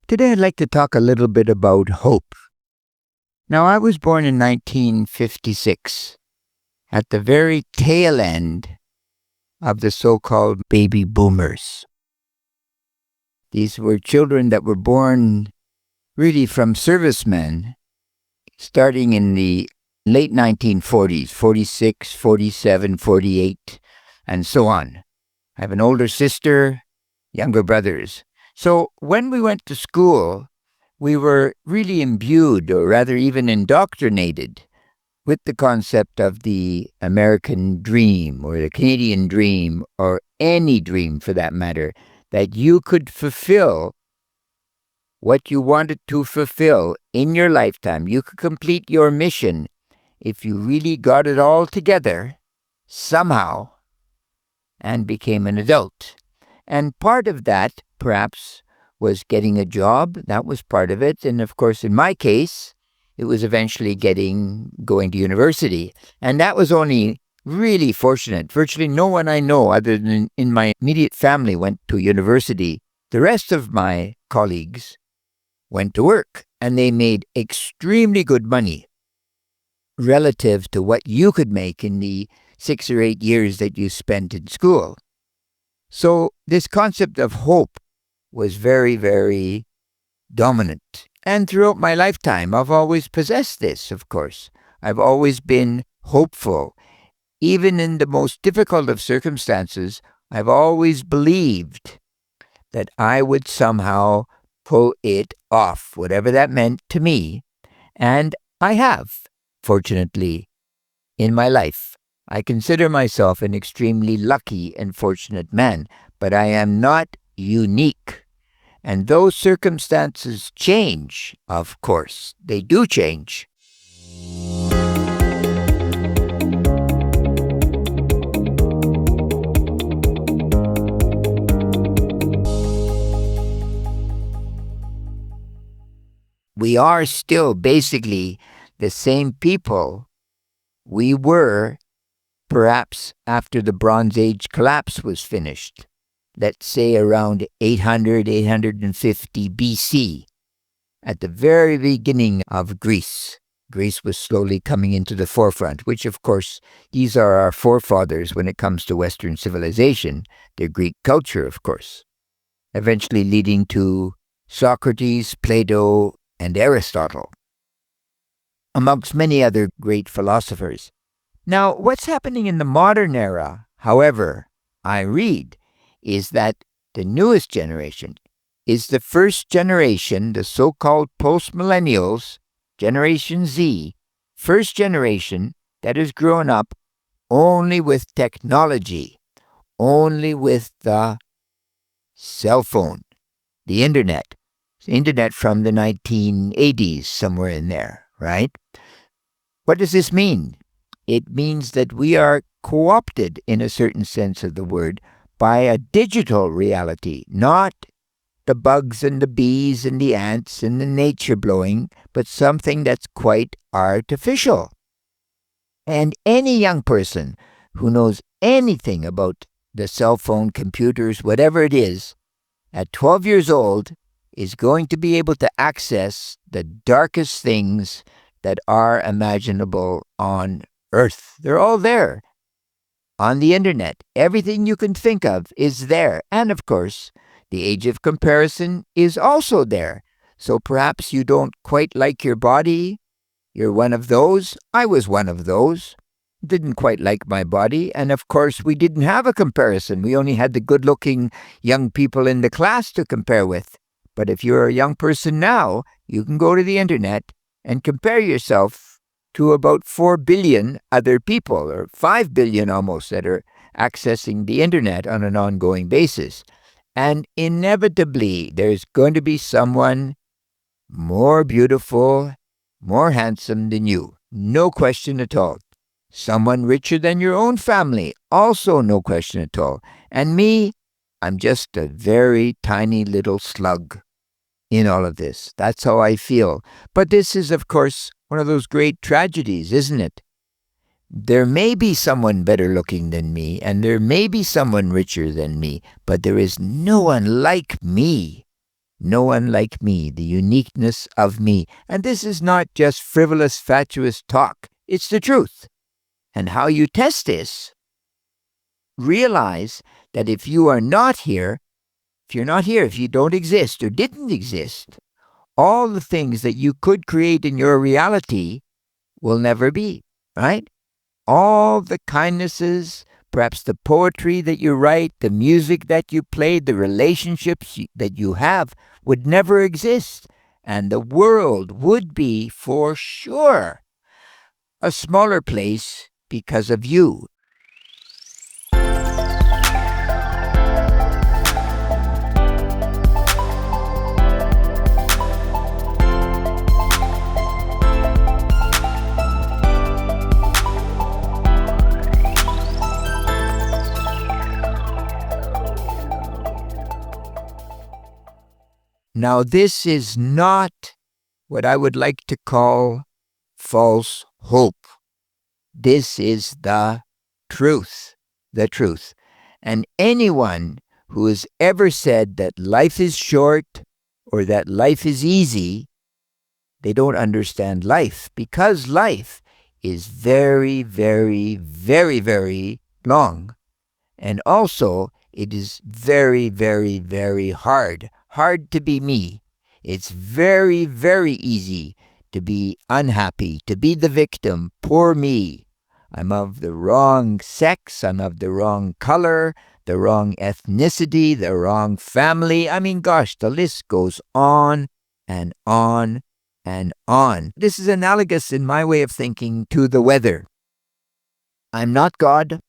Today I'd like to talk a little bit about hope. Now, I was born in 1956, at the very tail end of the so-called baby boomers. These were children that were born really from servicemen starting in the late 1940s, 46, 47, 48, and so on. I have an older sister, younger brothers. So when we went to school, we were really imbued, or rather even indoctrinated, with the concept of the American dream, or the Canadian dream, or any dream for that matter, that you could fulfill what you wanted to fulfill in your lifetime. You could complete your mission if you really got it all together somehow and became an adult. And part of that, perhaps, was getting a job. That was part of it. And of course, in my case, it was eventually going to university. And that was only really fortunate. Virtually no one I know other than in my immediate family went to university. The rest of my colleagues went to work, and they made extremely good money relative to what you could make in the 6 or 8 years that you spent in school. So this concept of hope was very, very dominant. And throughout my lifetime, I've always possessed this, of course. I've always been hopeful. Even in the most difficult of circumstances, I've always believed that I would somehow pull it off, whatever that meant to me. And I have, fortunately, in my life. I consider myself an extremely lucky and fortunate man, but I am not unique. And those circumstances change, of course. They do change. We are still basically the same people we were perhaps after the Bronze Age collapse was finished. Let's say around 800, 850 BC, at the very beginning of Greece. Greece was slowly coming into the forefront, which of course, these are our forefathers when it comes to Western civilization, their Greek culture, of course, eventually leading to Socrates, Plato, and Aristotle, amongst many other great philosophers. Now, what's happening in the modern era, however, I read, is that the newest generation is the first generation, the so-called post-millennials, Generation Z, first generation that has grown up only with technology, only with the cell phone, the internet from the 1980s, somewhere in there, right? What does this mean? It means that we are co-opted, in a certain sense of the word, by a digital reality, not the bugs and the bees and the ants and the nature blowing, but something that's quite artificial. And any young person who knows anything about the cell phone, computers, whatever it is, at 12 years old, is going to be able to access the darkest things that are imaginable on Earth. They're all there. On the internet, everything you can think of is there. And of course, the age of comparison is also there. So perhaps you don't quite like your body. You're one of those. I was one of those. Didn't quite like my body. And of course, we didn't have a comparison. We only had the good-looking young people in the class to compare with. But if you're a young person now, you can go to the internet and compare yourself to about 4 billion other people, or 5 billion almost, that are accessing the internet on an ongoing basis. And inevitably, there's going to be someone more beautiful, more handsome than you. No question at all. Someone richer than your own family. Also no question at all. And me, I'm just a very tiny little slug in all of this. That's how I feel. But this is, of course, one of those great tragedies, isn't it? There may be someone better looking than me, and there may be someone richer than me, but there is no one like me. No one like me, the uniqueness of me. And this is not just frivolous, fatuous talk. It's the truth. And how you test this, realize that if you are not here, if you don't exist or didn't exist, all the things that you could create in your reality will never be, right? All the kindnesses, perhaps the poetry that you write, the music that you play, the relationships that you have would never exist. And the world would be, for sure, a smaller place because of you. Now, this is not what I would like to call false hope. This is the truth. The truth. And anyone who has ever said that life is short or that life is easy, they don't understand life, because life is very, very, very, very long. And also, it is very, very, very hard. Hard to be me. It's very, very easy to be unhappy, to be the victim. Poor me. I'm of the wrong sex, I'm of the wrong color, the wrong ethnicity, the wrong family. I mean, gosh, the list goes on and on and on. This is analogous in my way of thinking to the weather. I'm not God.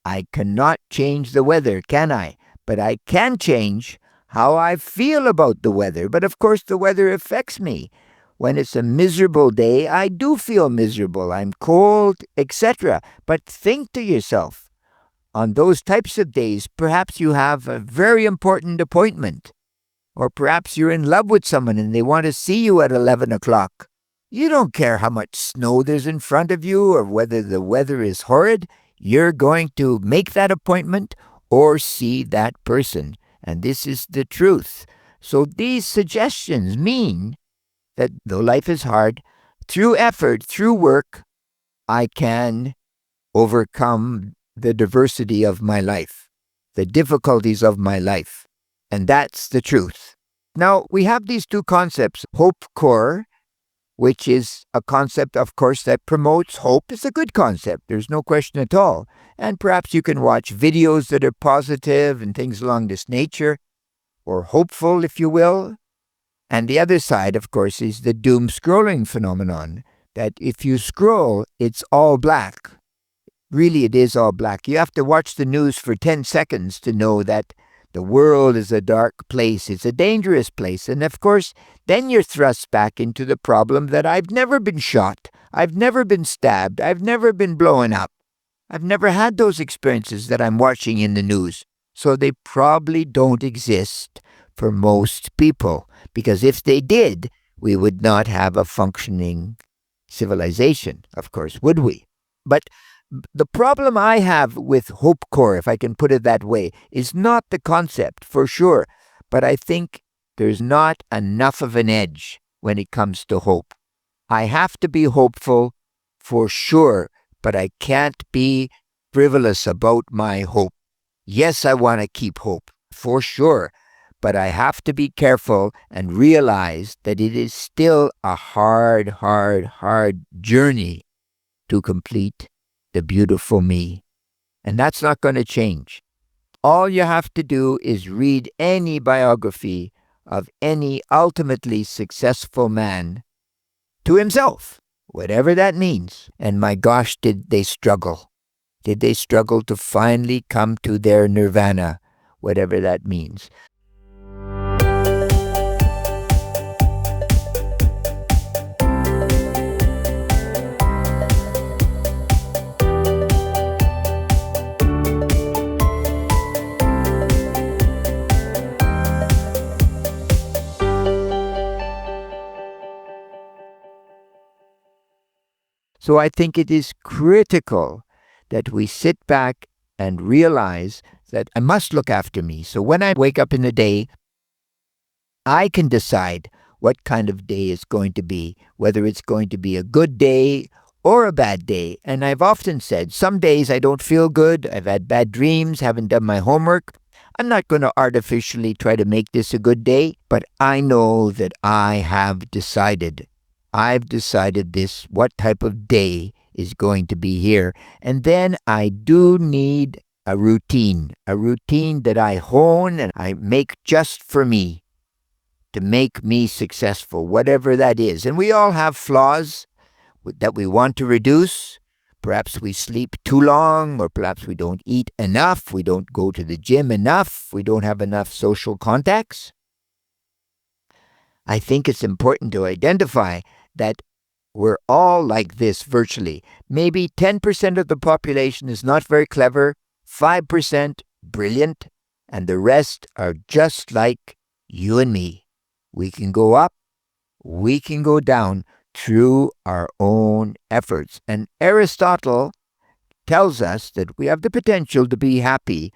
I cannot change the weather, can I? But I can change how I feel about the weather. But of course, the weather affects me. When it's a miserable day, I do feel miserable. I'm cold, etc. But think to yourself, on those types of days, perhaps you have a very important appointment. Or perhaps you're in love with someone and they want to see you at 11 o'clock. You don't care how much snow there's in front of you or whether the weather is horrid. You're going to make that appointment or see that person. And this is the truth. So these suggestions mean that though life is hard, through effort, through work, I can overcome the diversity of my life, the difficulties of my life. And that's the truth. Now, we have these two concepts, Hope Core, which is a concept, of course, that promotes hope. It's a good concept. There's no question at all. And perhaps you can watch videos that are positive and things along this nature, or hopeful, if you will. And the other side, of course, is the doom scrolling phenomenon, that if you scroll, it's all black. Really, it is all black. You have to watch the news for 10 seconds to know that the world is a dark place. It's a dangerous place. And of course, then you're thrust back into the problem that I've never been shot. I've never been stabbed. I've never been blown up. I've never had those experiences that I'm watching in the news. So they probably don't exist for most people. Because if they did, we would not have a functioning civilization, of course, would we? But the problem I have with Hope Core, if I can put it that way, is not the concept, for sure. But I think there's not enough of an edge when it comes to hope. I have to be hopeful, for sure, but I can't be frivolous about my hope. Yes, I want to keep hope, for sure. But I have to be careful and realize that it is still a hard, hard, hard journey to complete the beautiful me. And that's not going to change. All you have to do is read any biography of any ultimately successful man to himself, whatever that means. And my gosh, did they struggle. Did they struggle to finally come to their nirvana, whatever that means. So I think it is critical that we sit back and realize that I must look after me. So when I wake up in the day, I can decide what kind of day it's going to be, whether it's going to be a good day or a bad day. And I've often said, some days I don't feel good, I've had bad dreams, haven't done my homework. I'm not going to artificially try to make this a good day, but I know that I have decided. I've decided what type of day is going to be here. And then I do need a routine that I hone and I make just for me to make me successful, whatever that is. And we all have flaws that we want to reduce. Perhaps we sleep too long, or perhaps we don't eat enough, we don't go to the gym enough, we don't have enough social contacts. I think it's important to identify that we're all like this virtually. Maybe 10% of the population is not very clever, 5% brilliant, and the rest are just like you and me. We can go up, we can go down through our own efforts. And Aristotle tells us that we have the potential to be happy,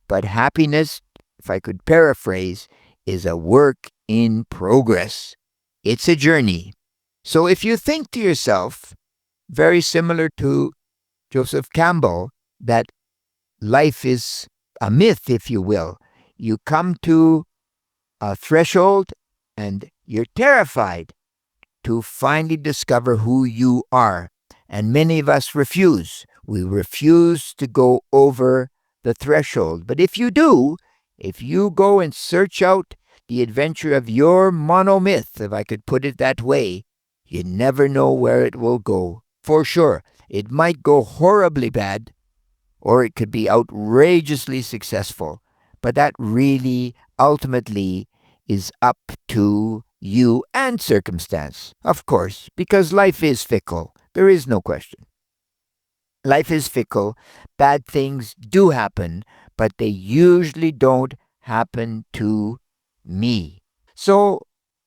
but happiness, if I could paraphrase, is a work in progress. It's a journey. So if you think to yourself, very similar to Joseph Campbell, that life is a myth, if you will, you come to a threshold and you're terrified to finally discover who you are. And many of us refuse. We refuse to go over the threshold. But if you do, if you go and search out the adventure of your monomyth, if I could put it that way, you never know where it will go. For sure, it might go horribly bad, or it could be outrageously successful. But that really, ultimately, is up to you and circumstance, of course, because life is fickle. There is no question. Life is fickle. Bad things do happen, but they usually don't happen to me. So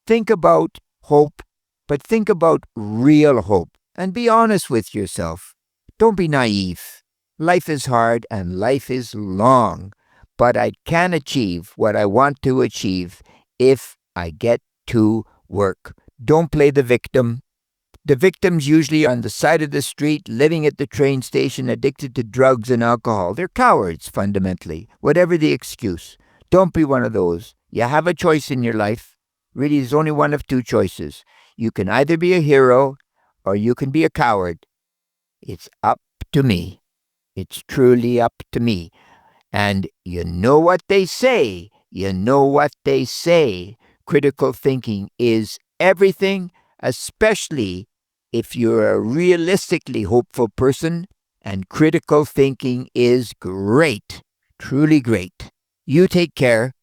think about hope, but think about real hope. And be honest with yourself. Don't be naive. Life is hard and life is long, but I can achieve what I want to achieve if I get to work. Don't play the victim. The victim's usually on the side of the street, living at the train station, addicted to drugs and alcohol. They're cowards, fundamentally, whatever the excuse. Don't be one of those. You have a choice in your life. Really, there's only one of two choices. You can either be a hero or you can be a coward. It's up to me. It's truly up to me. And you know what they say. You know what they say. Critical thinking is everything, especially if you're a realistically hopeful person, and critical thinking is great, truly great. You take care.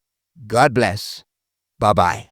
God bless. Bye-bye.